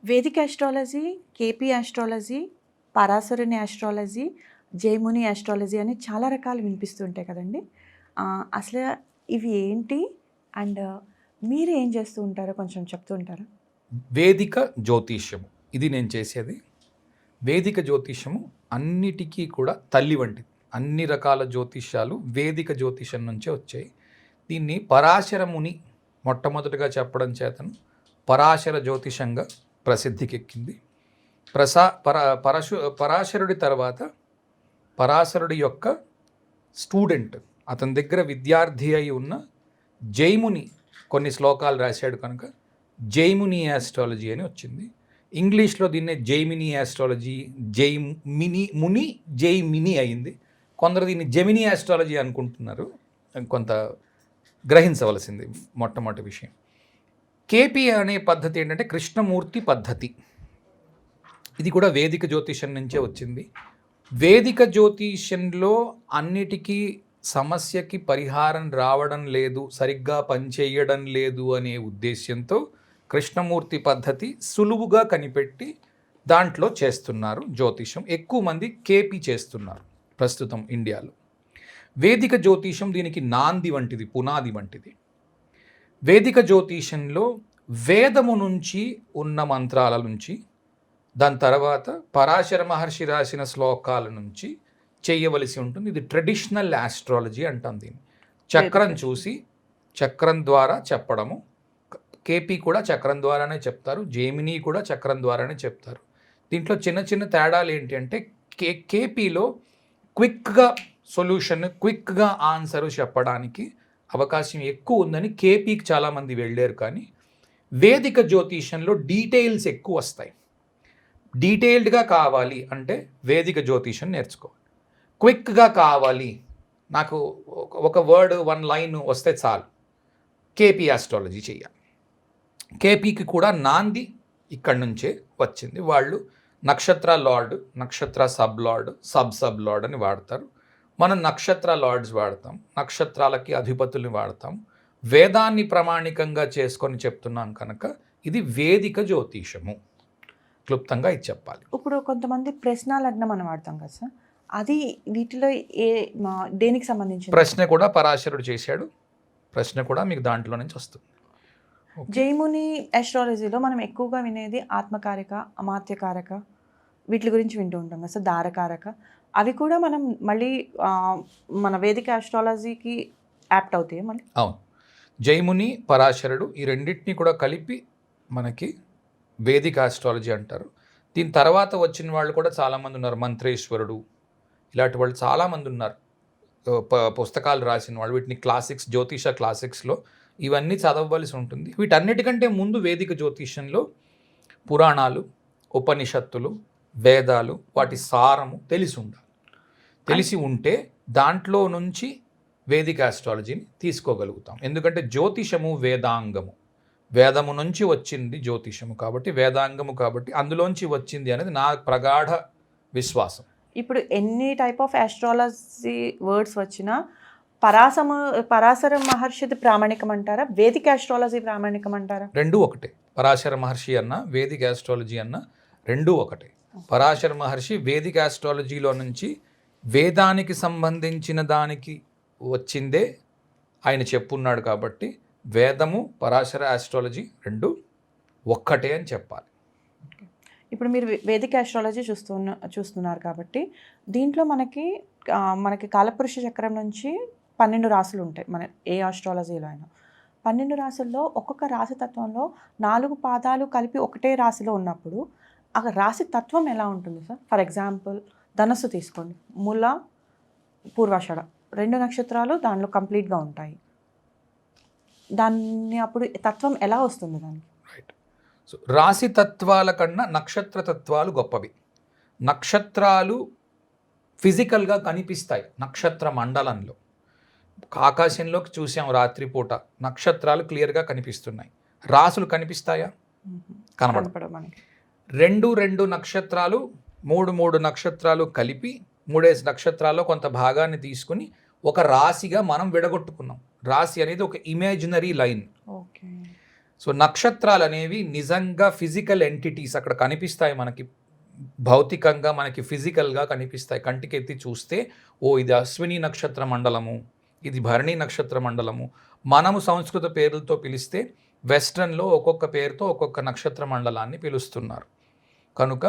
వేదిక astrology, KP astrology, పరాశరుని astrology, Jaimini astrology అని చాలా రకాలు వినిపిస్తుంటాయి కదండి. అసలు ఇవి ఏంటి? అండ్ మీరు ఏం చేస్తూ ఉంటారో కొంచెం చెప్తూ ఉంటారా? వేదిక జ్యోతిష్యము ఇది నేను చేసేది. వేదిక జ్యోతిష్యము అన్నిటికీ కూడా తల్లి వంటిది. అన్ని రకాల జ్యోతిష్యాలు వేదిక జ్యోతిష్యం నుంచే వచ్చాయి. దీన్ని పరాశర ముని మొట్టమొదటిగా చెప్పడం చేతను పరాశర జ్యోతిషంగా ప్రసిద్ధికెక్కింది. పరాశరుడి తర్వాత పరాశరుడి యొక్క స్టూడెంట్, అతని దగ్గర విద్యార్థి అయి ఉన్న జైముని కొన్ని శ్లోకాలు రాశాడు కనుక జైముని ఆస్ట్రాలజీ అని వచ్చింది. ఇంగ్లీష్లో దీన్నే జైమిని ఆస్ట్రాలజీ, జైమిని అయింది. కొందరు దీన్ని జెమిని ఆస్ట్రాలజీ అనుకుంటున్నారు. కొంత గ్రహించవలసింది మొట్టమొదటి విషయం. కేపీ అనే పద్ధతి ఏంటంటే కృష్ణమూర్తి పద్ధతి. ఇది కూడా వేదిక జ్యోతిషం నుంచే వచ్చింది. వేదిక జ్యోతిషంలో అన్నిటికీ సమస్యకి పరిహారం రావడం లేదు, సరిగ్గా పనిచేయడం లేదు అనే ఉద్దేశ్యంతో కృష్ణమూర్తి పద్ధతి సులువుగా కనిపెట్టి దాంట్లో చేస్తున్నారు జ్యోతిషం. ఎక్కువ మంది కేపీ చేస్తున్నారు ప్రస్తుతం ఇండియాలో. వేదిక జ్యోతిషం దీనికి నాంది వంటిది, పునాది వంటిది. వేదిక జ్యోతిషంలో వేదము నుంచి ఉన్న మంత్రాల నుంచి, దాని తర్వాత పరాశర మహర్షి రాసిన శ్లోకాల నుంచి చేయవలసి ఉంటుంది. ఇది ట్రెడిషనల్ ఆస్ట్రాలజీ అంటాం దీన్ని. చక్రం చూసి చక్రం ద్వారా చెప్పడము. కేపీ కూడా చక్రం ద్వారానే చెప్తారు, జేమిని కూడా చక్రం ద్వారానే చెప్తారు. దీంట్లో చిన్న చిన్న తేడాలు ఏంటి అంటే కేపీలో క్విక్గా సొల్యూషన్, క్విక్గా ఆన్సరు చెప్పడానికి అవకాశం ఎక్కువ ఉందని కేపీకి చాలామంది వెళ్ళారు. కానీ వేదిక జ్యోతిషంలో డీటెయిల్స్ ఎక్కువ వస్తాయి. డీటెయిల్డ్గా కావాలి అంటే వేదిక జ్యోతిషం నేర్చుకోవాలి. క్విక్గా కావాలి, నాకు ఒక వర్డ్, వన్ లైన్ వస్తే చాలు, కేపీ ఆస్ట్రాలజీ చేయాలి. కేపీకి కూడా నాంది ఇక్కడి నుంచే వచ్చింది. వాళ్ళు నక్షత్ర లార్డ్, నక్షత్ర సబ్ లార్డ్, సబ్ లార్డ్ అని వాడతారు. మనం నక్షత్ర లార్డ్స్ వాడతాం, నక్షత్రాలకి అధిపతుల్ని వాడతాం. వేదాన్ని ప్రామాణికంగా చేసుకొని చెప్తున్నాం కనుక ఇది వేదిక జ్యోతిషము. క్లుప్తంగా ఇది చెప్పాలి. ఇప్పుడు కొంతమంది ప్రశ్న లగ్నం అని వాడతాం కదా సార్, అది వీటిలో దేనికి సంబంధించి? ప్రశ్న కూడా పరాశరుడు చేశాడు. ప్రశ్న కూడా మీకు దాంట్లో నుంచి వస్తుంది. జైముని ఆస్ట్రాలజీలో మనం ఎక్కువగా వినేది ఆత్మకారక, అమాత్యకారక, వీటి గురించి వింటూ ఉంటాం కదా సార్, దారకారక. అవి కూడా మనం మళ్ళీ మన వేదిక ఆస్ట్రాలజీకి యాప్ట్ అవుతాయి మళ్ళీ? అవును. జైముని, పరాశరుడు ఈ రెండింటినీ కూడా కలిపి మనకి వేదిక ఆస్ట్రాలజీ అంటారు. దీని తర్వాత వచ్చిన వాళ్ళు కూడా చాలామంది ఉన్నారు. మంత్రేశ్వరుడు, ఇలాంటి వాళ్ళు చాలామంది ఉన్నారు, పుస్తకాలు రాసిన వాళ్ళు. వీటిని క్లాసిక్స్, జ్యోతిష క్లాసిక్స్లో ఇవన్నీ చదవవలసి ఉంటుంది. వీటన్నిటికంటే ముందు వేదిక జ్యోతిషంలో పురాణాలు, ఉపనిషత్తులు, వేదాలు, వాటి సారము తెలిసి ఉండాలి. తెలిసి ఉంటే దాంట్లో నుంచి వేదిక ఆస్ట్రాలజీని తీసుకోగలుగుతాం. ఎందుకంటే జ్యోతిషము వేదాంగము, వేదము నుంచి వచ్చింది జ్యోతిషము కాబట్టి, వేదాంగము కాబట్టి అందులోంచి వచ్చింది అనేది నా ప్రగాఢ విశ్వాసం. ఇప్పుడు ఎన్ని టైప్ ఆఫ్ ఆస్ట్రాలజీ వర్డ్స్ వచ్చినా పరాశర మహర్షిది ప్రామాణికం అంటారా, వేదిక ఆస్ట్రాలజీ ప్రామాణికం అంటారా? రెండూ ఒకటే. పరాశర మహర్షి అన్న, వేదిక ఆస్ట్రాలజీ అన్న రెండూ ఒకటే. పరాశర మహర్షి వేదిక ఆస్ట్రాలజీలో నుంచి వేదానికి సంబంధించిన దానికి వచ్చిందే ఆయన చెప్పున్నాడు కాబట్టి వేదము, పరాశర ఆస్ట్రాలజీ రెండు ఒక్కటే అని చెప్పాలి. ఇప్పుడు మీరు వేదిక ఆస్ట్రాలజీ చూస్తున్నారు కాబట్టి దీంట్లో మనకి కాలపురుష చక్రం నుంచి 12 రాశులు ఉంటాయి మన ఏ ఆస్ట్రాలజీలో అయినా. 12 రాశుల్లో ఒక్కొక్క రాశి తత్వంలో 4 పాదాలు కలిపి ఒకటే రాశిలో ఉన్నప్పుడు ఆ రాశి తత్వం ఎలా ఉంటుంది సార్? ఫర్ ఎగ్జాంపుల్ ధనస్సు తీసుకోండి, మూల, పూర్వాషాఢ 2 నక్షత్రాలు దానిలో కంప్లీట్గా ఉంటాయి. దాన్ని అప్పుడు తత్వం ఎలా వస్తుంది దానికి? రైట్. సో రాశి తత్వాల కన్నా నక్షత్ర తత్వాలు గొప్పవి. నక్షత్రాలు ఫిజికల్గా కనిపిస్తాయి. నక్షత్ర మండలంలో ఆకాశంలోకి చూసాం రాత్రిపూట, నక్షత్రాలు క్లియర్గా కనిపిస్తున్నాయి. రాసులు కనిపిస్తాయా? కనబడవు. 2 నక్షత్రాలు, 3 నక్షత్రాలు కలిపి 3 నక్షత్రాల్లో కొంత భాగాన్ని తీసుకుని ఒక రాశిగా మనం విడగొట్టుకున్నాం. రాశి అనేది ఒక ఇమాజినరీ లైన్. సో నక్షత్రాలు అనేవి నిజంగా ఫిజికల్ ఎంటిటీస్ అక్కడ కనిపిస్తాయి మనకి, భౌతికంగా మనకి ఫిజికల్గా కనిపిస్తాయి. కంటికి ఎత్తి చూస్తే ఇది అశ్విని నక్షత్ర మండలము, ఇది భరణి నక్షత్ర మండలము. మనము సంస్కృత పేర్లతో పిలిస్తే వెస్ట్రన్లో ఒక్కొక్క పేరుతో ఒక్కొక్క నక్షత్ర మండలాన్ని పిలుస్తున్నారు. కనుక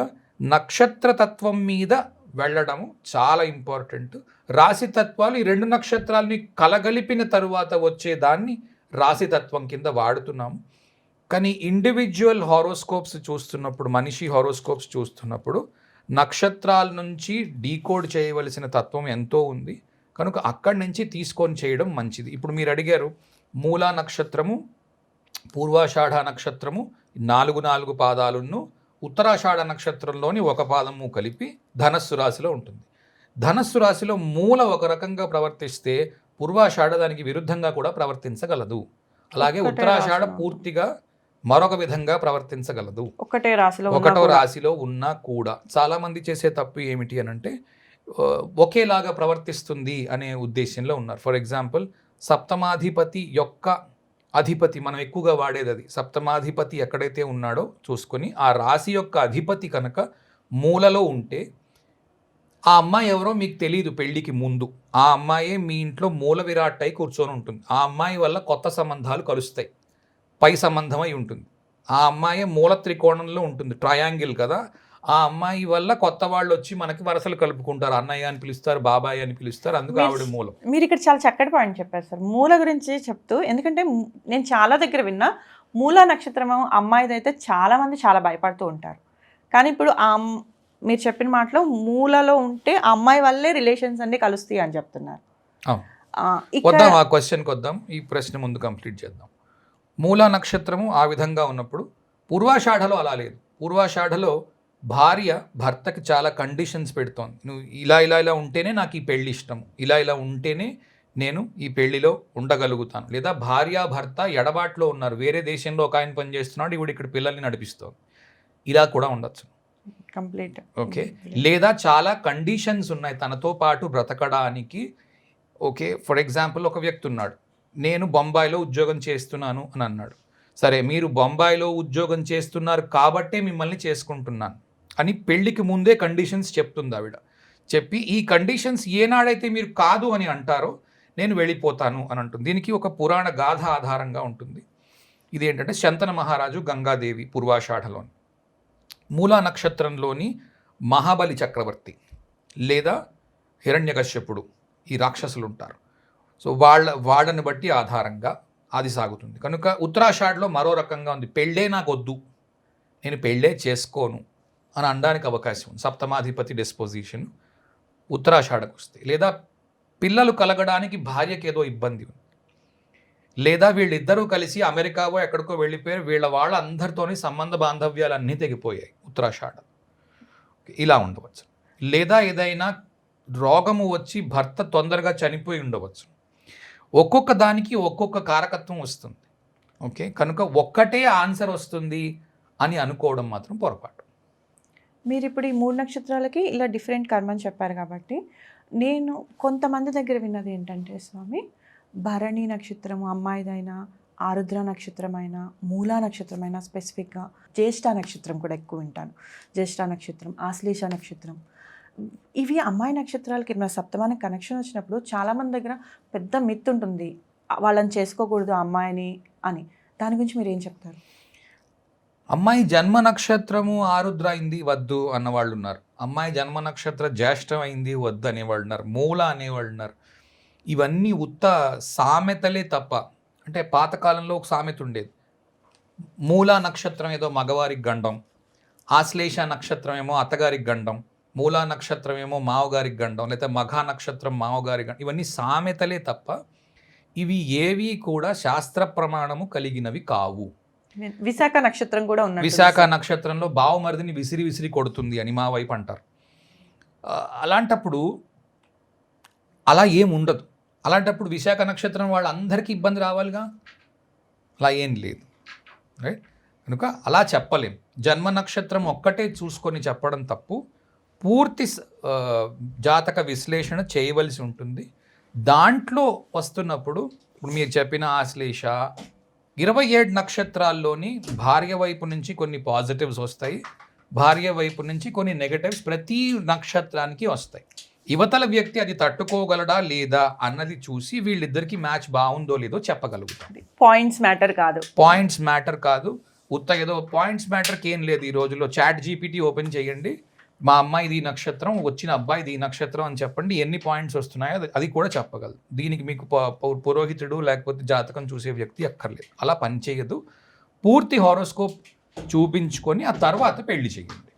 నక్షత్రతత్వం మీద వెళ్ళడము చాలా ఇంపార్టెంట్. రాశితత్వాలు ఈ 2 నక్షత్రాలని కలగలిపిన తరువాత వచ్చేదాన్ని రాశితత్వం కింద వాడుతున్నాము. కానీ ఇండివిజువల్ హారోస్కోప్స్ చూస్తున్నప్పుడు, మనిషి హారోస్కోప్స్ చూస్తున్నప్పుడు నక్షత్రాల నుంచి డీకోడ్ చేయవలసిన తత్వం ఎంతో ఉంది. కనుక అక్కడి నుంచి తీసుకొని చేయడం మంచిది. ఇప్పుడు మీరు అడిగారు మూలా నక్షత్రము, పూర్వాషాఢ నక్షత్రము 4 పాదాలను, ఉత్తరాషాఢ నక్షత్రంలోని ఒక పాదము కలిపి ధనస్సు రాశిలో ఉంటుంది. ధనస్సు రాశిలో మూల ఒక రకంగా ప్రవర్తిస్తే పూర్వాషాఢ దానికి విరుద్ధంగా కూడా ప్రవర్తించగలదు. అలాగే ఉత్తరాషాఢ పూర్తిగా మరొక విధంగా ప్రవర్తించగలదు. ఒకటో రాశిలో ఉన్నా కూడా చాలామంది చేసే తప్పు ఏమిటి అనంటే ఒకేలాగా ప్రవర్తిస్తుంది అనే ఉద్దేశంలో ఉన్నారు. ఫర్ ఎగ్జాంపుల్ సప్తమాధిపతి యొక్క అధిపతి, మనం ఎక్కువగా వాడేది అది, సప్తమాధిపతి ఎక్కడైతే ఉన్నాడో చూసుకొని ఆ రాశి యొక్క అధిపతి కనుక మూలలో ఉంటే ఆ అమ్మాయి ఎవరో మీకు తెలియదు పెళ్ళికి ముందు. ఆ అమ్మాయే మీ ఇంట్లో మూల విరాట్ అయి కూర్చొని ఉంటుంది. ఆ అమ్మాయి వల్ల కొత్త సంబంధాలు కలుస్తాయి, పై సంబంధమై ఉంటుంది. ఆ అమ్మాయే మూల త్రికోణంలో ఉంటుంది, ట్రయాంగిల్ కదా. ఆ అమ్మాయి వల్ల కొత్త వాళ్ళు వచ్చి మనకి వరసలు కలుపుకుంటారు, అన్నయ్య అని పిలుస్తారు, బాబాయ్ అని పిలుస్తారు. అందుకు ఆవిడ మూలం. మీరు ఇక్కడ చాలా చక్కటి పాయింట్ చెప్పారు సార్ మూల గురించి చెప్తూ. ఎందుకంటే నేను చాలా దగ్గర విన్నా మూలా నక్షత్రం అమ్మాయిది అయితే చాలా మంది చాలా భయపడుతూ ఉంటారు. కానీ ఇప్పుడు మీరు చెప్పిన మాటలో మూలలో ఉంటే ఆ అమ్మాయి వల్లే రిలేషన్స్ అన్ని కలుస్తాయి అని చెప్తున్నారు. వద్దాం ఆ క్వశ్చన్కి వద్దాం, ఈ ప్రశ్న ముందు కంప్లీట్ చేద్దాం. మూలా నక్షత్రము ఆ విధంగా ఉన్నప్పుడు పూర్వాషాఢలో అలా లేదు. పూర్వాషాఢలో భార్య భర్తకి చాలా కండిషన్స్ పెడుతోంది. నువ్వు ఇలా ఉంటేనే నాకు ఈ పెళ్ళి ఇష్టము, ఇలా ఉంటేనే నేను ఈ పెళ్లిలో ఉండగలుగుతాను. లేదా భార్య భర్త ఎడబాట్లో ఉన్నారు, వేరే దేశంలో ఒక ఆయన పనిచేస్తున్నాడు, ఇప్పుడు ఇక్కడ పిల్లల్ని నడిపిస్తాం, ఇలా కూడా ఉండొచ్చు. Complete okay. లేదా చాలా కండిషన్స్ ఉన్నాయి తనతో పాటు బ్రతకడానికి. ఓకే, ఫర్ ఎగ్జాంపుల్ ఒక వ్యక్తి ఉన్నాడు, నేను బొంబాయిలో ఉద్యోగం చేస్తున్నాను అని అన్నాడు. సరే, మీరు బొంబాయిలో ఉద్యోగం చేస్తున్నారు కాబట్టే మిమ్మల్ని చేసుకుంటున్నాను అని పెళ్లికి ముందే కండిషన్స్ చెప్తుంది ఆవిడ. చెప్పి ఈ కండిషన్స్ ఏనాడైతే మీరు కాదు అని అంటారో నేను వెళ్ళిపోతాను అని అంటుంది. దీనికి ఒక పురాణ గాథ ఆధారంగా ఉంటుంది. ఇదేంటంటే శంతన మహారాజు గంగాదేవి పూర్వాషాఢలోని మూలా నక్షత్రంలోని మహాబలి చక్రవర్తి లేదా హిరణ్యకశ్యపుడు, ఈ రాక్షసులు ఉంటారు. సో వాళ్ళని బట్టి ఆధారంగా అది సాగుతుంది. కనుక ఉత్తరాషాఢలో మరో రకంగా ఉంది. పెళ్ళే నాకు వద్దు, నేను పెళ్ళే చేసుకోను అని అనడానికి అవకాశం ఉంది. సప్తమాధిపతి డిస్పోజిషన్ ఉత్తరాషాఢకు వస్తాయి. లేదా పిల్లలు కలగడానికి భార్యకి ఏదో ఇబ్బంది ఉంది, లేదా వీళ్ళిద్దరూ కలిసి అమెరికావో ఎక్కడికో వెళ్ళిపోయారు, వాళ్ళందరితోని సంబంధ బాంధవ్యాలు అన్నీ తెగిపోయాయి ఉత్తరాషాఢ, ఇలా ఉండవచ్చు. లేదా ఏదైనా రోగము వచ్చి భర్త తొందరగా చనిపోయి ఉండవచ్చు. ఒక్కొక్క దానికి ఒక్కొక్క కారకత్వం వస్తుంది. ఓకే, కనుక ఒక్కటే ఆన్సర్ వస్తుంది అని అనుకోవడం మాత్రం పొరపాటు. మీరు ఇప్పుడు ఈ 3 నక్షత్రాలకి ఇలా డిఫరెంట్ కర్మని చెప్పారు కాబట్టి నేను కొంతమంది దగ్గర విన్నది ఏంటంటే స్వామి, భరణి నక్షత్రము అమ్మాయిదైనా, ఆరుద్ర నక్షత్రమైన, మూలా నక్షత్రమైన, స్పెసిఫిక్గా జ్యేష్ఠ నక్షత్రం కూడా ఎక్కువ వింటాను. జ్యేష్ఠ నక్షత్రం, ఆశ్లేష నక్షత్రం, ఇవి అమ్మాయి నక్షత్రాలకి మన సప్తమానికి కనెక్షన్ వచ్చినప్పుడు చాలామంది దగ్గర పెద్ద మిత్ ఉంటుంది, వాళ్ళని చేసుకోకూడదు అమ్మాయిని అని. దాని గురించి మీరు ఏం చెప్తారు? అమ్మాయి జన్మ నక్షత్రము ఆరుద్ర అయింది వద్దు అన్నవాళ్ళు ఉన్నారు, అమ్మాయి జన్మ నక్షత్ర జ్యేష్ఠం అయింది వద్దు అనేవాళ్ళు ఉన్నారు, మూల అనేవాళ్ళు ఉన్నారు. ఇవన్నీ ఉత్త సామెతలే తప్ప. అంటే పాతకాలంలో ఒక సామెత ఉండేది, మూలా నక్షత్రం ఏదో మగవారికి గండం, ఆశ్లేష నక్షత్రం ఏమో అత్తగారికి గండం, మూలా నక్షత్రం ఏమో మావగారికి గండం, లేకపోతే మఘా నక్షత్రం మావగారి గండం. ఇవన్నీ సామెతలే తప్ప ఇవి ఏవి కూడా శాస్త్ర ప్రమాణము కలిగినవి కావు. విశాఖ నక్షత్రం కూడా ఉన్నది. విశాఖ నక్షత్రంలో బావమరిదిని విసిరి విసిరి కొడుతుంది అని మా వైపు అంటారు. అలాంటప్పుడు అలా ఏముండదు. అలాంటప్పుడు విశాఖ నక్షత్రం వాళ్ళందరికీ ఇబ్బంది రావాలిగా, అలా ఏం లేదు, రైట్? కనుక అలా చెప్పలేం. జన్మ నక్షత్రం ఒక్కటే చూసుకొని చెప్పడం తప్పు. పూర్తి జాతక విశ్లేషణ చేయవలసి ఉంటుంది. దాంట్లో వస్తున్నప్పుడు ఇప్పుడు మీరు చెప్పిన ఆశ్లేష, 27 నక్షత్రాల్లోని భార్య వైపు నుంచి కొన్ని పాజిటివ్స్ వస్తాయి, భార్య వైపు నుంచి కొన్ని నెగటివ్స్ ప్రతి నక్షత్రానికి వస్తాయి. యువతల వ్యక్తి అది తట్టుకోగలడా లేదా అన్నది చూసి వీళ్ళిద్దరికి మ్యాచ్ బాగుందో లేదో చెప్పగలుగుతాం. పాయింట్స్ మ్యాటర్ కాదు. పాయింట్స్ మ్యాటర్ కాదు. ఏదో పాయింట్స్ మ్యాటర్కి ఏం లేదు. ఈ రోజుల్లో చాట్ జీపీటీ ఓపెన్ చేయండి, మా అమ్మాయిది ఈ నక్షత్రం, వచ్చిన అబ్బాయిది ఈ నక్షత్రం అని చెప్పండి, ఎన్ని పాయింట్స్ వస్తున్నాయో అది కూడా చెప్పగలదు. దీనికి మీకు పురోహితుడు లేకపోతే జాతకం చూసే వ్యక్తి అక్కర్లేదు. అలా పనిచేయదు. పూర్తి హారోస్కోప్ చూపించుకొని ఆ తర్వాత పెళ్లి చేయండి.